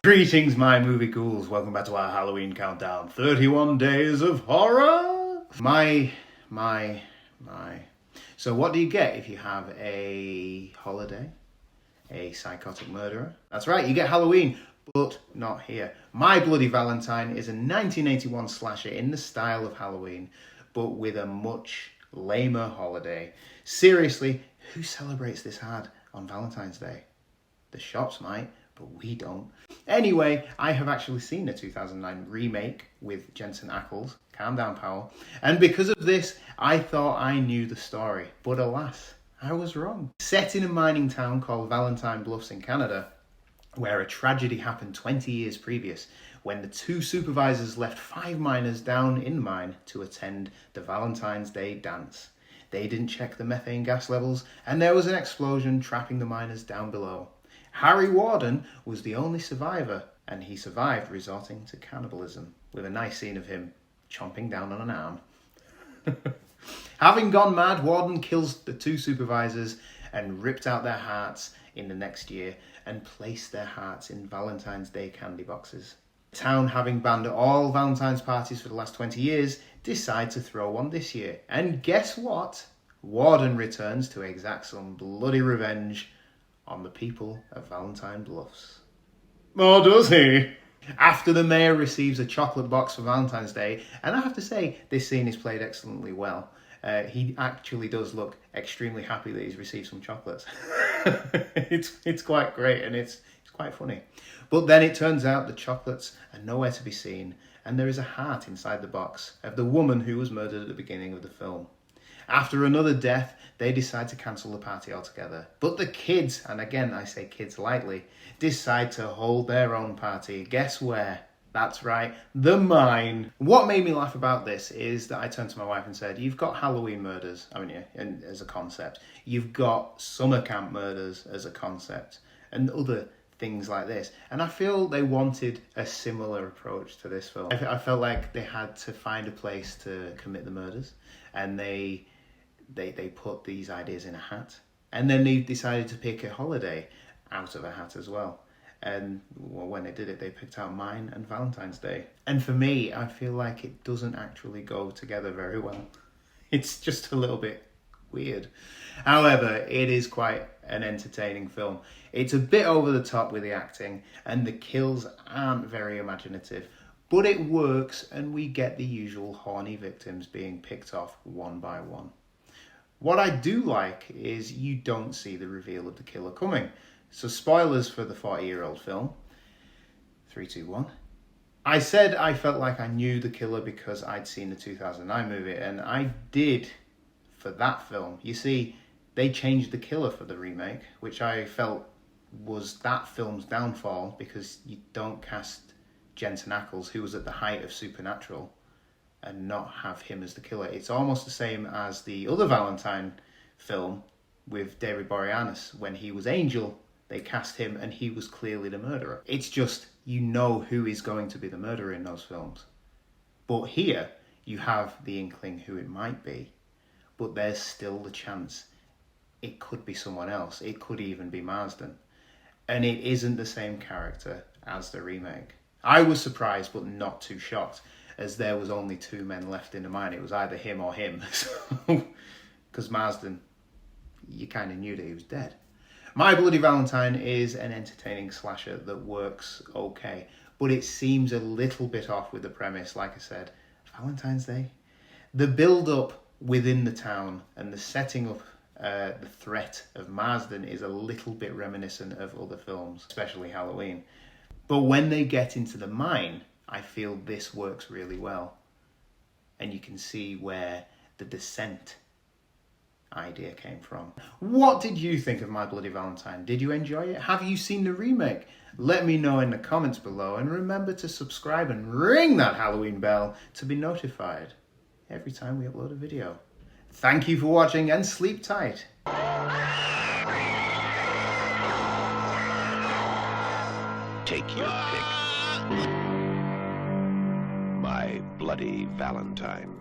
Greetings, my movie ghouls. Welcome back to our Halloween countdown. 31 days of horror. My. So what do you get if you have a holiday? A psychotic murderer? That's right, you get Halloween, but not here. My Bloody Valentine is a 1981 slasher in the style of Halloween, but with a much lamer holiday. Seriously, who celebrates this hard on Valentine's Day? The shops might, but we don't. Anyway, I have actually seen a 2009 remake with Jensen Ackles, Calm Down Powell, and because of this, I thought I knew the story, but alas, I was wrong. Set in a mining town called Valentine Bluffs in Canada, where a tragedy happened 20 years previous, when the two supervisors left 5 miners down in the mine to attend the Valentine's Day dance. They didn't check the methane gas levels, and there was an explosion trapping the miners down below. Harry Warden was the only survivor, and he survived resorting to cannibalism, with a nice scene of him chomping down on an arm. Having gone mad, Warden kills the two supervisors and ripped out their hearts in the next year and placed their hearts in Valentine's Day candy boxes. The town, having banned all Valentine's parties for the last 20 years, decide to throw one this year. And guess what? Warden returns to exact some bloody revenge on the people of Valentine Bluffs. Oh, does he? After the mayor receives a chocolate box for Valentine's Day, and I have to say, this scene is played excellently well. He actually does look extremely happy that he's received some chocolates. It's quite great, and it's quite funny. But then it turns out the chocolates are nowhere to be seen, and there is a heart inside the box of the woman who was murdered at the beginning of the film. After another death, they decide to cancel the party altogether. But the kids, and again I say kids lightly, decide to hold their own party. Guess where? That's right, the mine. What made me laugh about this is that I turned to my wife and said, you've got Halloween murders, haven't you, and as a concept. You've got summer camp murders as a concept, and other things like this. And I feel they wanted a similar approach to this film. I felt like they had to find a place to commit the murders, and they put these ideas in a hat, and then they decided to pick a holiday out of a hat as well. And when they did it, they picked out mine and Valentine's Day. And for me, I feel like it doesn't actually go together very well. It's just a little bit weird. However, it is quite an entertaining film. It's a bit over the top with the acting, and the kills aren't very imaginative. But it works, and we get the usual horny victims being picked off one by one. What I do like is you don't see the reveal of the killer coming. So spoilers for the 40-year-old film. 3, 2, 1. I said I felt like I knew the killer because I'd seen the 2009 movie, and I did for that film. You see, they changed the killer for the remake, which I felt was that film's downfall, because you don't cast Jensen Ackles, who was at the height of Supernatural, and not have him as the killer. It's almost the same as the other Valentine film with David Boreanaz. When he was Angel, they cast him and he was clearly the murderer. It's just, you know who is going to be the murderer in those films. But here, you have the inkling who it might be, but there's still the chance it could be someone else. It could even be Marsden. And it isn't the same character as the remake. I was surprised, but not too shocked, as there was only 2 men left in the mine. It was either him or him. Because Marsden, you kind of knew that he was dead. My Bloody Valentine is an entertaining slasher that works okay, but it seems a little bit off with the premise. Like I said, Valentine's Day. The build-up within the town and the setting up the threat of Marsden is a little bit reminiscent of other films, especially Halloween. But when they get into the mine, I feel this works really well. And you can see where the descent idea came from. What did you think of My Bloody Valentine? Did you enjoy it? Have you seen the remake? Let me know in the comments below, and remember to subscribe and ring that Halloween bell to be notified every time we upload a video. Thank you for watching, and sleep tight. Take your pick. My Bloody Valentine.